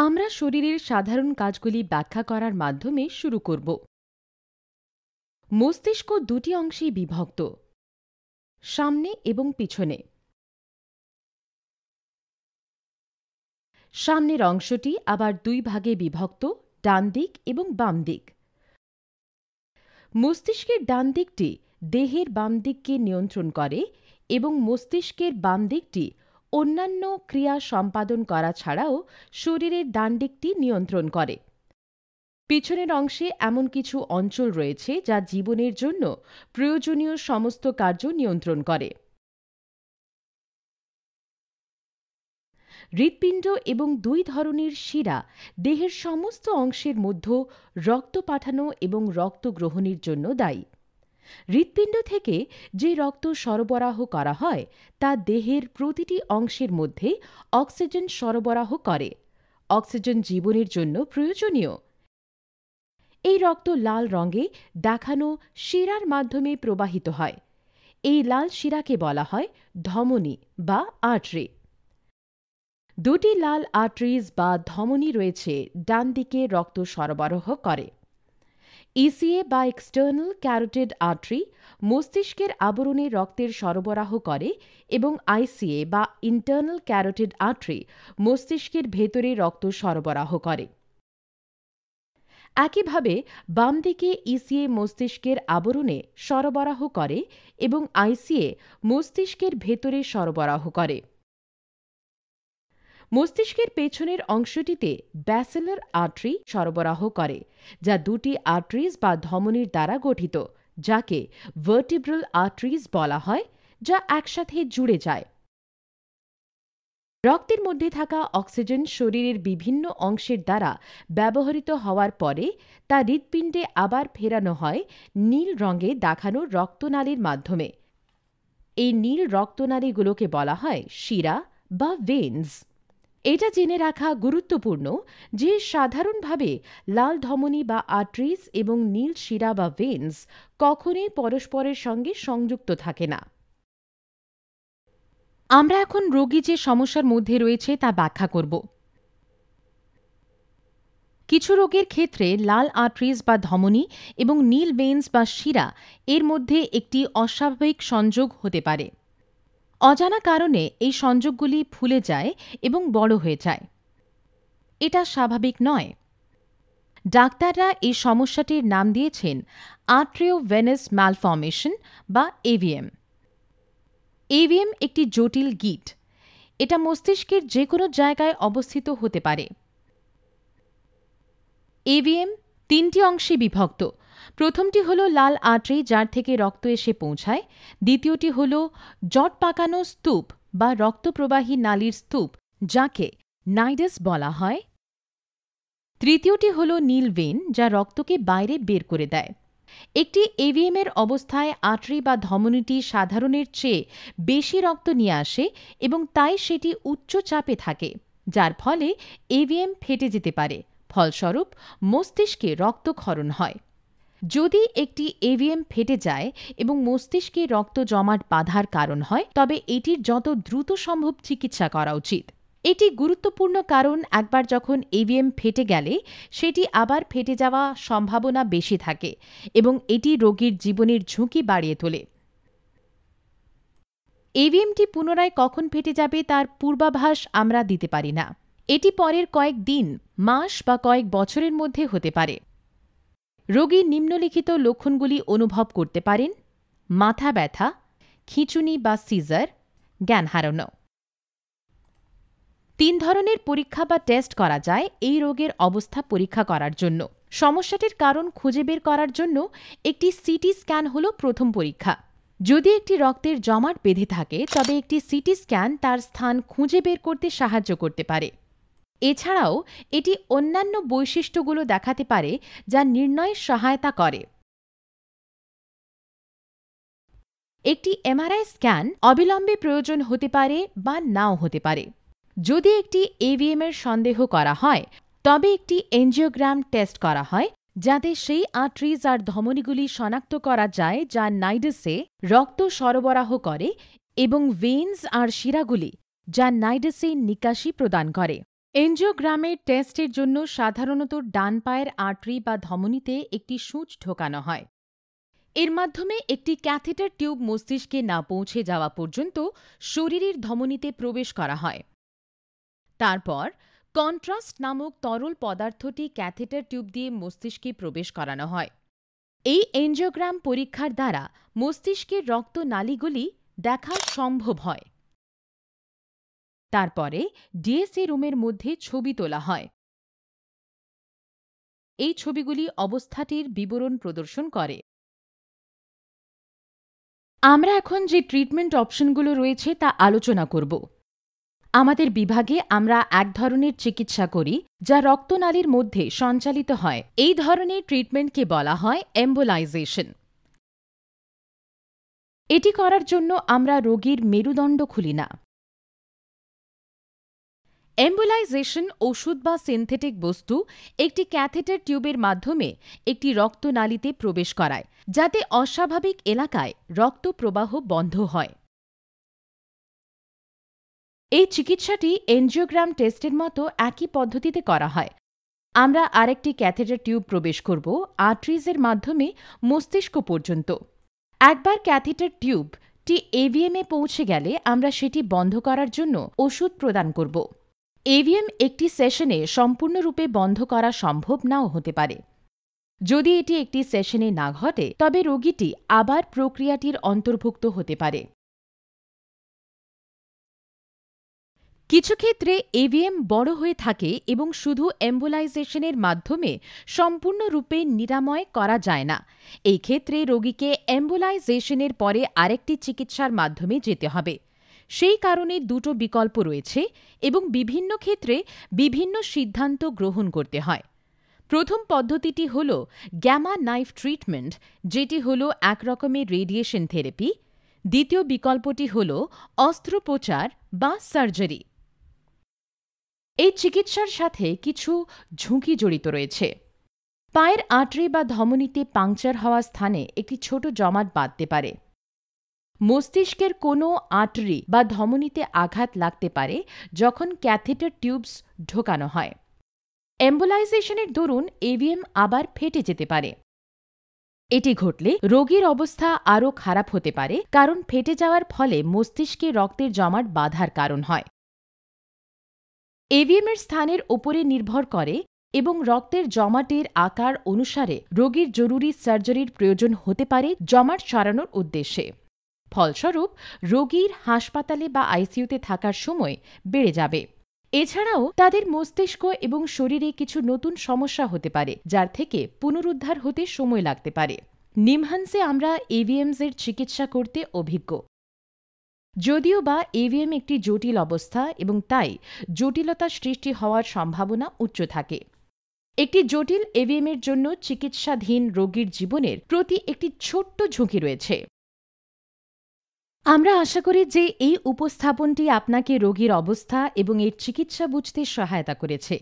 আমরা শরীরের সাধারণ কাজগুলি ব্যাখ্যা করার মাধ্যমে শুরু করব। মস্তিষ্ক দুটি অংশে বিভক্ত, সামনে এবং পিছনে। সামনের অংশটি আবার দুই ভাগে বিভক্ত, ডান দিক এবং বাম দিক। মস্তিষ্কের ডান দিকটি দেহের বাম দিককে নিয়ন্ত্রণ করে এবং মস্তিষ্কের বাম দিকটি অন্যান্য ক্রিয়া সম্পাদন করা ছাড়াও শরীরের ডান দিকটি নিয়ন্ত্রণ করে। পিছনের অংশে এমন কিছু অঞ্চল রয়েছে যা জীবনের জন্য প্রয়োজনীয় সমস্ত কার্য নিয়ন্ত্রণ করে। হৃৎপিণ্ড এবং দুই ধরনের শিরা দেহের সমস্ত অংশের মধ্যে রক্ত পাঠানো এবং রক্ত গ্রহণের জন্য দায়ী। হৃৎপিণ্ড থেকে যে রক্ত সরবরাহ করা হয় তা দেহের প্রতিটি অংশের মধ্যে অক্সিজেন সরবরাহ করে। অক্সিজেন জীবনের জন্য প্রয়োজনীয়। এই রক্ত লাল রঙে দেখানো শিরার মাধ্যমে প্রবাহিত হয়। এই লাল শিরাকে বলা হয় ধমনী বা আর্টারি। দুটি লাল আর্টারিজ বা ধমনী রয়েছে ডান দিকে রক্ত সরবরাহ করে। ইসিএ বা এক্সটার্নাল ক্যারোটিড আর্টারি মস্তিষ্কের আবরণে রক্তের সরবরাহ করে এবং আইসিএ বা ইন্টারনাল ক্যারোটিড আর্টারি মস্তিষ্কের ভেতরে রক্ত সরবরাহ করে। একইভাবে বাম দিকে ইসিএ মস্তিষ্কের আবরণে সরবরাহ করে এবং আইসিএ মস্তিষ্কের ভেতরে সরবরাহ করে। মস্তিষ্কের পেছনের অংশটিতে ব্যাসিলার আর্টারি সরবরাহ করে, যা দুটি আর্টারিজ বা ধমনীর দ্বারা গঠিত, যাকে ভার্টিব্রাল আর্টারিজ বলা হয়, যা একসাথে জুড়ে যায়। রক্তের মধ্যে থাকা অক্সিজেন শরীরের বিভিন্ন অংশের দ্বারা ব্যবহৃত হওয়ার পরে তা হৃৎপিণ্ডে আবার ফেরানো হয় নীল রঙে দেখানো রক্তনালীর মাধ্যমে। এই নীল রক্তনালীগুলোকে বলা হয় শিরা বা ভেনস। এটা জেনে রাখা গুরুত্বপূর্ণ যে সাধারণভাবে লাল ধমনী বা আর্টারিজ এবং নীল শিরা বা ভেনস কখনোই পরস্পরের সঙ্গে সংযুক্ত থাকে না। আমরা এখন রোগী যে সমস্যার মধ্যে রয়েছে তা ব্যাখ্যা করব। কিছু রোগের ক্ষেত্রে লাল আর্টারিজ বা ধমনী এবং নীল ভেনস বা শিরা এর মধ্যে একটি অস্বাভাবিক সংযোগ হতে পারে। অজানা কারণে এই সংযোগগুলি ফুলে যায় এবং বড় হয়ে যায়। এটা স্বাভাবিক নয়। ডাক্তাররা এই সমস্যাটির নাম দিয়েছেন আর্টেরিওভেনাস ম্যালফর্মেশন বা এভিএম। এভিএম একটি জটিল গিঁট। এটা মস্তিষ্কের যে কোনো জায়গায় অবস্থিত হতে পারে। এভিএম তিনটি অংশে বিভক্ত। প্রথমটি হল লাল আর্টারি, যার থেকে রক্ত এসে পৌঁছায়। দ্বিতীয়টি হল জট পাকানো স্তূপ বা রক্তপ্রবাহী নালীর স্তূপ, যাকে নাইডাস বলা হয়। তৃতীয়টি হল নীল ভেন, যা রক্তকে বাইরে বের করে দেয়। একটি এভিএমের অবস্থায় আর্টারি বা ধমনীটি সাধারণের চেয়ে বেশি রক্ত নিয়ে আসে এবং তাই সেটি উচ্চ চাপে থাকে, যার ফলে এভিএম ফেটে যেতে পারে। ফলস্বরূপ মস্তিষ্কে রক্তক্ষরণ হয়। যদি একটি এভিএম ফেটে যায় এবং মস্তিষ্কে রক্ত জমাট বাঁধার কারণ হয়, তবে এটির যত দ্রুত সম্ভব চিকিৎসা করা উচিত। এটি গুরুত্বপূর্ণ কারণ একবার যখন এভিএম ফেটে গেলে সেটি আবার ফেটে যাওয়া সম্ভাবনা বেশি থাকে এবং এটি রোগীর জীবনের ঝুঁকি বাড়িয়ে তোলে। এভিএমটি পুনরায় কখন ফেটে যাবে তার পূর্বাভাস আমরা দিতে পারি না। এটি পরের কয়েক দিন, মাস বা কয়েক বছরের মধ্যে হতে পারে। রোগী নিম্নলিখিত লক্ষণগুলি অনুভব করতে পারেন: মাথা ব্যথা, খিঁচুনি বা সিজার, জ্ঞান হারানো। 3 ধরনের পরীক্ষা বা টেস্ট করা যায় এই রোগের অবস্থা পরীক্ষা করার জন্য। সমস্যাটির কারণ খুঁজে বের করার জন্য একটি সিটি স্ক্যান হল প্রথম পরীক্ষা। যদি একটি রক্তের জমাট বেঁধে থাকে, তবে একটি সিটি স্ক্যান তার স্থান খুঁজে বের করতে সাহায্য করতে পারে। এছাড়াও এটি অন্যান্য বৈশিষ্ট্যগুলো দেখাতে পারে যা নির্ণয়ে সহায়তা করে। একটি এমআরআই স্ক্যান অবিলম্বে প্রয়োজন হতে পারে বা নাও হতে পারে। যদি একটি এভিএম এর সন্দেহ করা হয়, তবে একটি এনজিওগ্রাম টেস্ট করা হয়, যাতে সেই আর্টারিজ আর ধমনীগুলি শনাক্ত করা যায় যা নাইডাসে রক্ত সরবরাহ করে এবং ভেনস আর শিরাগুলি যা নাইডাসে নিকাশি প্রদান করে। এনজিওগ্রামের টেস্টের জন্য সাধারণত ডান পায়ের আর্টারি বা ধমনীতে একটি সূঁচ ঢোকানো হয়। এর মাধ্যমে একটি ক্যাথেটার টিউব মস্তিষ্কে না পৌঁছে যাওয়া পর্যন্ত শরীরের ধমনীতে প্রবেশ করা হয়। তারপর কন্ট্রাস্ট নামক তরল পদার্থটি ক্যাথেটার টিউব দিয়ে মস্তিষ্কে প্রবেশ করানো হয়। এই এনজিওগ্রাম পরীক্ষার দ্বারা মস্তিষ্কের রক্তনালীগুলি দেখা সম্ভব হয়। তারপরে ডিএসএ রুমের মধ্যে ছবি তোলা হয়। এই ছবিগুলি অবস্থাটির বিবরণ প্রদর্শন করে। আমরা এখন যে ট্রিটমেন্ট অপশনগুলো রয়েছে তা আলোচনা করব। আমাদের বিভাগে আমরা এক ধরনের চিকিৎসা করি যা রক্তনালীর মধ্যে সঞ্চালিত হয়। এই ধরনের ট্রিটমেন্টকে বলা হয় এম্বোলাইজেশন। এটি করার জন্য আমরা রোগীর মেরুদণ্ড খুলি না। এম্বোলাইজেশন ওষুধ বা সিনথেটিক বস্তু একটি ক্যাথেটার টিউবের মাধ্যমে একটি রক্তনালীতে প্রবেশ করায়, যাতে অস্বাভাবিক এলাকায় রক্ত প্রবাহ বন্ধ হয়। এই চিকিৎসাটি এনজিওগ্রাম টেস্টের মতো একই পদ্ধতিতে করা হয়। আমরা আরেকটি ক্যাথেটার টিউব প্রবেশ করব আর্টারিজের মাধ্যমে মস্তিষ্ক পর্যন্ত। একবার ক্যাথেটার টিউবটি এভিএমে পৌঁছে গেলে আমরা সেটি বন্ধ করার জন্য ওষুধ প্রদান করব। এভিএম একটি সেশনে সম্পূর্ণরূপে বন্ধ করা সম্ভব নাও হতে পারে। যদি এটি একটি সেশনে না ঘটে তবে রোগীটি আবার প্রক্রিয়াটির অন্তর্ভুক্ত হতে পারে। কিছু ক্ষেত্রে এভিএম বড় হয়ে থাকে এবং শুধু এম্বোলাইজেশনের মাধ্যমে সম্পূর্ণরূপে নিরাময় করা যায় না। এই ক্ষেত্রে রোগীকে এম্বোলাইজেশনের পরে আরেকটি চিকিৎসার মাধ্যমে যেতে হবে। সেই কারণে দুটো বিকল্প রয়েছে এবং বিভিন্ন ক্ষেত্রে বিভিন্ন সিদ্ধান্ত গ্রহণ করতে হয়। প্রথম পদ্ধতিটি হল গ্যামা নাইফ ট্রিটমেন্ট, যেটি হল এক রকমের রেডিয়েশন থেরাপি। দ্বিতীয় বিকল্পটি হল অস্ত্রোপচার বা সার্জারি। এই চিকিৎসার সাথে কিছু ঝুঁকি জড়িত রয়েছে। পায়ের আর্টারি বা ধমনীতে পাংচার হওয়া স্থানে একটি ছোট জমাট বাঁধতে পারে। মস্তিষ্কের কোনো আর্টারি বা ধমনীতে আঘাত লাগতে পারে যখন ক্যাথেটার টিউবস ঢোকানো হয়। এম্বোলাইজেশনের দরুন এভিএম আবার ফেটে যেতে পারে। এটি ঘটলে রোগীর অবস্থা আরও খারাপ হতে পারে, কারণ ফেটে যাওয়ার ফলে মস্তিষ্কে রক্তের জমাট বাঁধার কারণ হয়। এভিএমের স্থানের ওপরে নির্ভর করে এবং রক্তের জমাটের আকার অনুসারে রোগীর জরুরি সার্জারির প্রয়োজন হতে পারে জমাট সরানোর উদ্দেশ্যে। ফলস্বরূপ রোগীর হাসপাতালে বা আইসিইউতে থাকার সময় বেড়ে যাবে। এছাড়াও তাদের মস্তিষ্ক এবং শরীরে কিছু নতুন সমস্যা হতে পারে, যার থেকে পুনরুদ্ধার হতে সময় লাগতে পারে। নিমহান্সে আমরা এভিএমসের চিকিৎসা করতে অভিজ্ঞ। যদিও বা এভিএম একটি জটিল অবস্থা এবং তাই জটিলতা সৃষ্টি হওয়ার সম্ভাবনা উচ্চ থাকে। একটি জটিল এভিএমের জন্য চিকিৎসাধীন রোগীর জীবনের প্রতি একটি ছোট্ট ঝুঁকি রয়েছে। আমরা আশা করি যে এই উপস্থাপনটি আপনাকে রোগীর অবস্থা এবং এর চিকিৎসা বুঝতে সহায়তা করেছে।